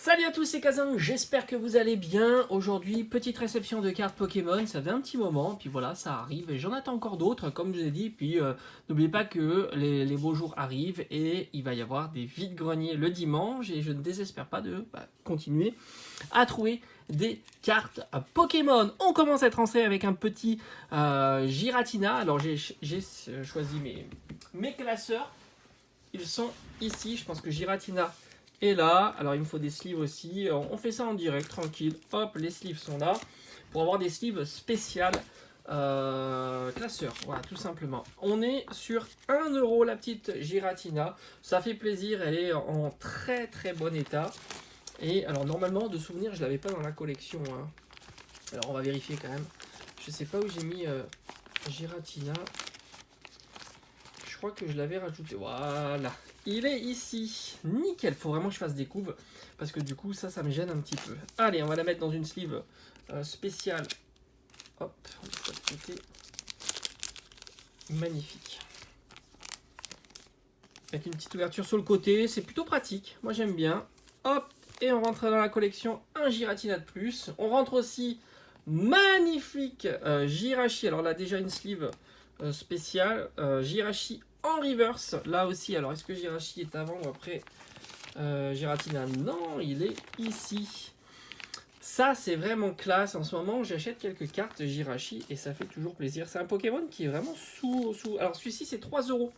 Salut à tous, c'est Kazan, j'espère que vous allez bien. Aujourd'hui, petite réception de cartes Pokémon, ça fait un petit moment, puis voilà, ça arrive. Et j'en attends encore d'autres, comme je vous ai dit. Puis n'oubliez pas que les beaux jours arrivent et il va y avoir des vides-greniers le dimanche. Et je ne désespère pas de continuer à trouver des cartes Pokémon. On commence cette rentrée avec un petit Giratina. Alors j'ai choisi mes classeurs. Ils sont ici, je pense que Giratina est là. Alors il me faut des sleeves aussi. On fait ça en direct, tranquille. Hop, les sleeves sont là. Pour avoir des sleeves spéciales classeurs. Voilà, tout simplement. On est sur 1 euro la petite Giratina. Ça fait plaisir, elle est en très très bon état. Et alors normalement, de souvenir, je ne l'avais pas dans la collection. Hein. Alors on va vérifier quand même. Je sais pas où j'ai mis Giratina. Je crois que je l'avais rajouté. Voilà. Il est ici. Nickel. Faut vraiment que je fasse des couves. Parce que du coup, ça me gêne un petit peu. Allez, on va la mettre dans une sleeve spéciale. Hop. On va de côté. Magnifique. Avec une petite ouverture sur le côté. C'est plutôt pratique. Moi, j'aime bien. Hop. Et on rentre dans la collection un Giratina de plus. On rentre aussi magnifique Jirachi. Alors là, déjà une sleeve spéciale. Jirachi en reverse. Là aussi, alors est-ce que Jirachi est avant ou après Giratina? Non, il est ici. Ça, c'est vraiment classe. En ce moment, j'achète quelques cartes Jirachi et ça fait toujours plaisir. C'est un Pokémon qui est vraiment sous... Alors celui-ci, c'est 3 euros.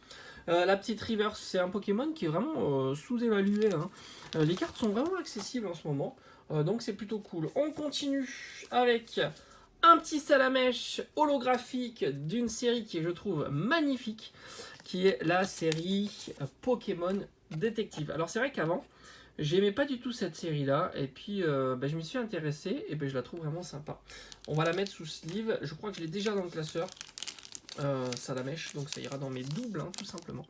La petite reverse, c'est un Pokémon qui est vraiment sous-évalué. Hein. Les cartes sont vraiment accessibles en ce moment. Donc c'est plutôt cool. On continue avec un petit Salamèche holographique d'une série qui est, je trouve, magnifique, qui est la série Pokémon Détective. Alors c'est vrai qu'avant, j'aimais pas du tout cette série-là, et puis je m'y suis intéressé, et je la trouve vraiment sympa. On va la mettre sous sleeve, je crois que je l'ai déjà dans le classeur, Salamèche, donc ça ira dans mes doubles, hein, tout simplement.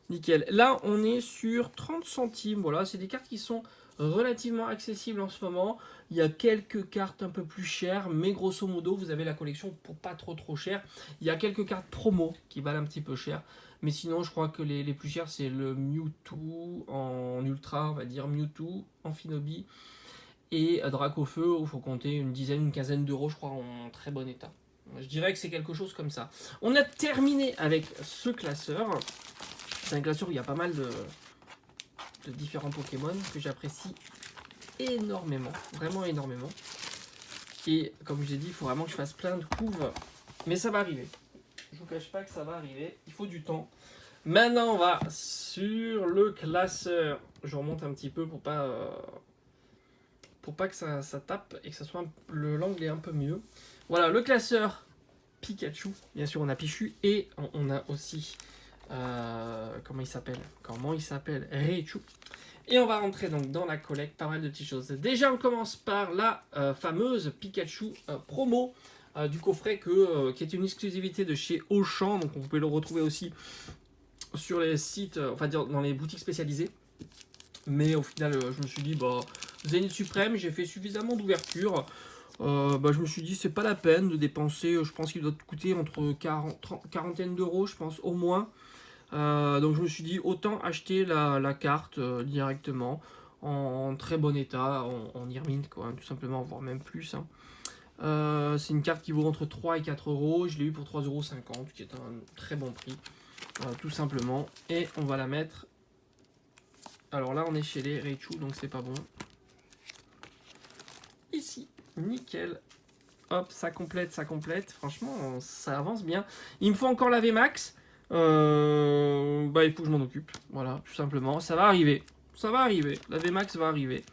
Nickel. Là, on est sur 30 centimes, voilà, c'est des cartes qui sont relativement accessible en ce moment. Il y a quelques cartes un peu plus chères, mais grosso modo, vous avez la collection pour pas trop cher. Il y a quelques cartes promo qui valent un petit peu cher. Mais sinon, je crois que les plus chères, c'est le Mewtwo en ultra, on va dire Mewtwo, Amphinobi et Dracofeu, où il faut compter une quinzaine d'euros, je crois, en très bon état. Je dirais que c'est quelque chose comme ça. On a terminé avec ce classeur. C'est un classeur où il y a pas mal de différents Pokémon que j'apprécie énormément, vraiment énormément. Et comme je l'ai dit, il faut vraiment que je fasse plein de couves, mais ça va arriver. Je vous cache pas que ça va arriver, il faut du temps. Maintenant, on va sur le classeur. Je remonte un petit peu pour pas que ça tape et que ça soit l'angle est un peu mieux. Voilà, le classeur Pikachu. Bien sûr, on a Pichu et on a aussi comment il s'appelle Raichu. Et on va rentrer donc dans la collecte, pas mal de petites choses. Déjà, on commence par la fameuse Pikachu promo du coffret qui est une exclusivité de chez Auchan. Donc, vous pouvez le retrouver aussi sur les sites, enfin dans les boutiques spécialisées. Mais au final, je me suis dit, Zénith Suprême, j'ai fait suffisamment d'ouverture. Je me suis dit, c'est pas la peine de dépenser. Je pense qu'il doit coûter entre quarantaine d'euros, je pense, au moins. Donc je me suis dit autant acheter la carte directement en très bon état, en Irmint quoi, tout simplement, voire même plus. Hein. C'est une carte qui vaut entre 3 et 4 euros, je l'ai eu pour 3,50 euros, qui est un très bon prix, tout simplement. Et on va la mettre. Alors là on est chez les Raichu, donc c'est pas bon. Ici, nickel. Hop, ça complète. Franchement, ça avance bien. Il me faut encore la VMAX. Il faut que je m'en occupe. Voilà, tout simplement. Ça va arriver. La VMAX va arriver.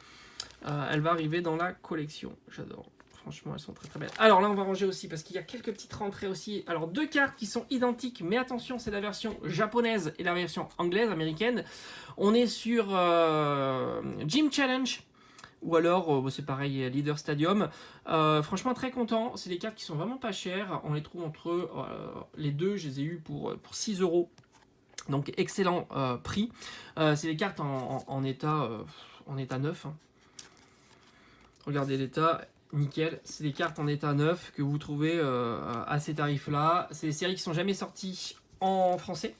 Elle va arriver dans la collection. J'adore. Franchement, elles sont très très belles. Alors là, on va ranger aussi parce qu'il y a quelques petites rentrées aussi. Alors, deux cartes qui sont identiques, mais attention, c'est la version japonaise et la version anglaise, américaine. On est sur Gym Challenge. Ou alors, c'est pareil, Leader Stadium. Franchement, très content. C'est des cartes qui sont vraiment pas chères. On les trouve entre les deux. Je les ai eu pour 6 euros. Donc, excellent prix. C'est des cartes en état neuf. Hein. Regardez l'état. Nickel. C'est des cartes en état neuf que vous trouvez à ces tarifs-là. C'est des séries qui sont jamais sorties en français.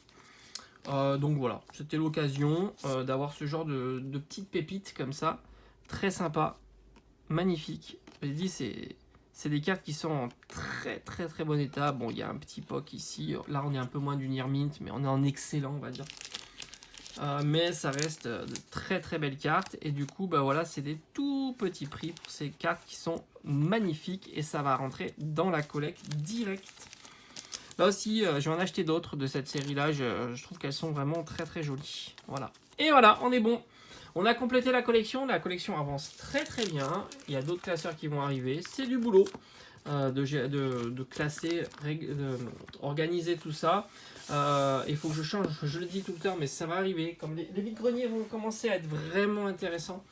Donc voilà, c'était l'occasion d'avoir ce genre de petites pépites comme ça. très sympa, magnifique. Je dis, c'est des cartes qui sont en très très très bon état. Bon, il y a un petit POC ici. Là, on est un peu moins du Near Mint, mais on est en excellent, on va dire. Mais ça reste de très très belles cartes. Et du coup, bah voilà, c'est des tout petits prix pour ces cartes qui sont magnifiques. Et ça va rentrer dans la collecte direct. Là aussi, je vais en acheter d'autres de cette série-là. Je trouve qu'elles sont vraiment très très jolies. Voilà. Et voilà, on est bon. On a complété la collection. La collection avance très très bien. Il y a d'autres classeurs qui vont arriver. C'est du boulot de classer, organiser tout ça. Il faut que je change. Je le dis tout le temps, mais ça va arriver. Comme les vides-greniers vont commencer à être vraiment intéressants.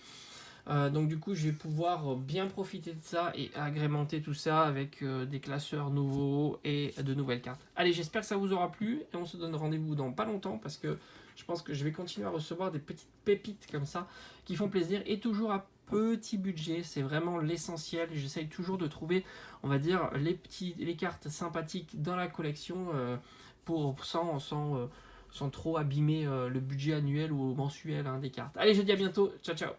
Donc du coup je vais pouvoir bien profiter de ça et agrémenter tout ça avec des classeurs nouveaux et de nouvelles cartes. Allez, j'espère que ça vous aura plu et on se donne rendez-vous dans pas longtemps parce que je pense que je vais continuer à recevoir des petites pépites comme ça qui font plaisir et toujours à petit budget. C'est vraiment l'essentiel. J'essaye toujours de trouver, on va dire, les cartes sympathiques dans la collection sans trop abîmer le budget annuel ou mensuel des cartes. Allez, je vous dis à bientôt. Ciao, ciao.